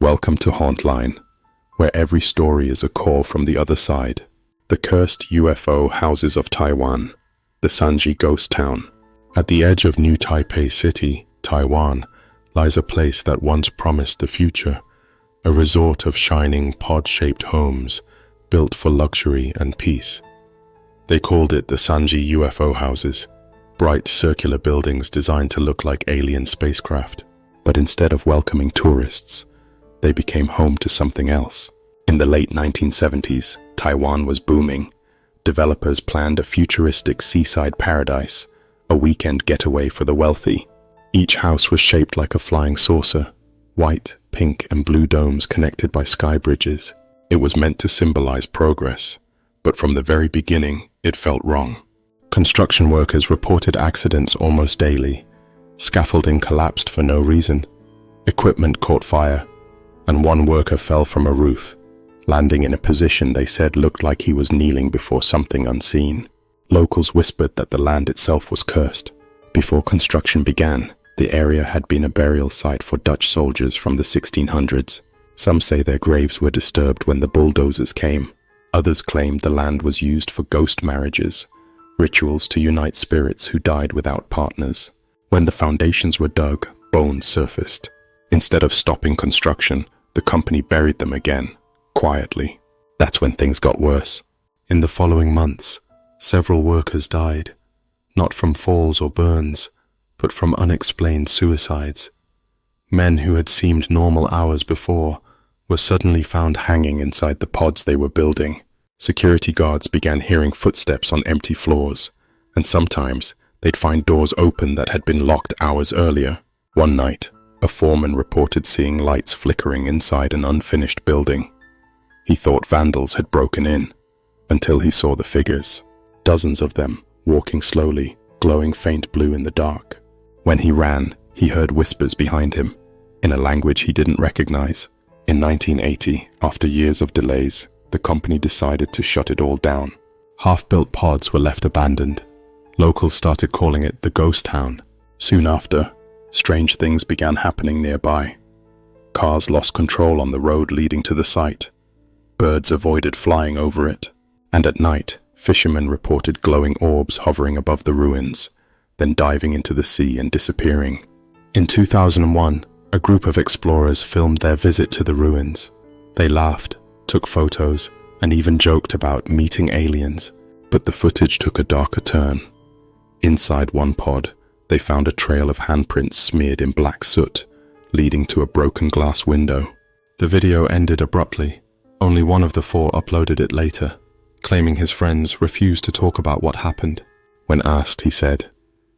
Welcome to Hauntline, where every story is a call from the other side. The cursed UFO houses of Taiwan, the Sanzhi ghost town. At the edge of New Taipei City, Taiwan, lies a place that once promised the future, a resort of shining pod-shaped homes built for luxury and peace. They called it the Sanzhi UFO Houses, bright circular buildings designed to look like alien spacecraft. But instead of welcoming tourists, they became home to something else. In the late 1970s, Taiwan was booming. Developers planned a futuristic seaside paradise, a weekend getaway for the wealthy. Each house was shaped like a flying saucer, white, pink, and blue domes connected by sky bridges. It was meant to symbolize progress, but from the very beginning, it felt wrong. Construction workers reported accidents almost daily. Scaffolding collapsed for no reason. Equipment caught fire, and one worker fell from a roof, landing in a position they said looked like he was kneeling before something unseen. Locals whispered that the land itself was cursed. Before construction began, the area had been a burial site for Dutch soldiers from the 1600s. Some say their graves were disturbed when the bulldozers came. Others claimed the land was used for ghost marriages, rituals to unite spirits who died without partners. When the foundations were dug, bones surfaced. Instead of stopping construction, the company buried them again, quietly. That's when things got worse. In the following months, several workers died, not from falls or burns, but from unexplained suicides. Men who had seemed normal hours before were suddenly found hanging inside the pods they were building. Security guards began hearing footsteps on empty floors, and sometimes they'd find doors open that had been locked hours earlier. One night, a foreman reported seeing lights flickering inside an unfinished building. He thought vandals had broken in, until he saw the figures. Dozens of them, walking slowly, glowing faint blue in the dark. When he ran, he heard whispers behind him, in a language he didn't recognize. In 1980, after years of delays, the company decided to shut it all down. Half-built pods were left abandoned. Locals started calling it the ghost town. Soon after, strange things began happening nearby. Cars lost control on the road leading to the site. Birds avoided flying over it. And at night, fishermen reported glowing orbs hovering above the ruins, then diving into the sea and disappearing. In 2001, a group of explorers filmed their visit to the ruins. They laughed, took photos, and even joked about meeting aliens. But the footage took a darker turn. Inside one pod, they found a trail of handprints smeared in black soot, leading to a broken glass window. The video ended abruptly. Only one of the four uploaded it later, claiming his friends refused to talk about what happened. When asked, he said,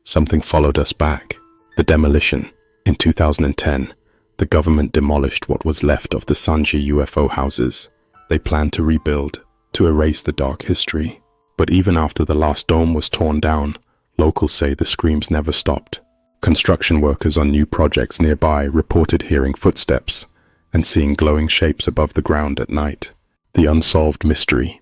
"Something followed us back." The demolition. In 2010, the government demolished what was left of the Sanzhi UFO houses. They planned to rebuild, to erase the dark history. But even after the last dome was torn down, locals say the screams never stopped. Construction workers on new projects nearby reported hearing footsteps and seeing glowing shapes above the ground at night. The unsolved mystery.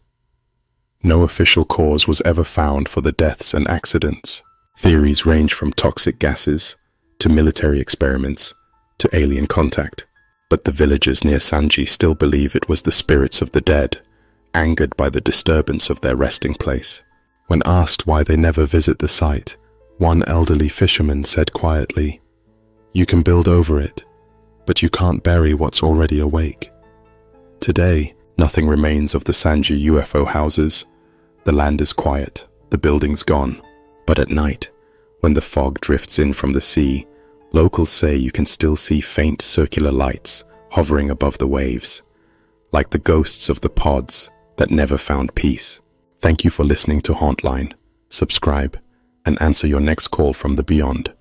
No official cause was ever found for the deaths and accidents. Theories range from toxic gases, to military experiments, to alien contact. But the villagers near Sanzhi still believe it was the spirits of the dead, angered by the disturbance of their resting place. When asked why they never visit the site, one elderly fisherman said quietly, "You can build over it, but you can't bury what's already awake." Today, nothing remains of the Sanzhi UFO houses. The land is quiet, the building's gone. But at night, when the fog drifts in from the sea, locals say you can still see faint circular lights hovering above the waves, like the ghosts of the pods that never found peace. Thank you for listening to Hauntline. Subscribe and answer your next call from the beyond.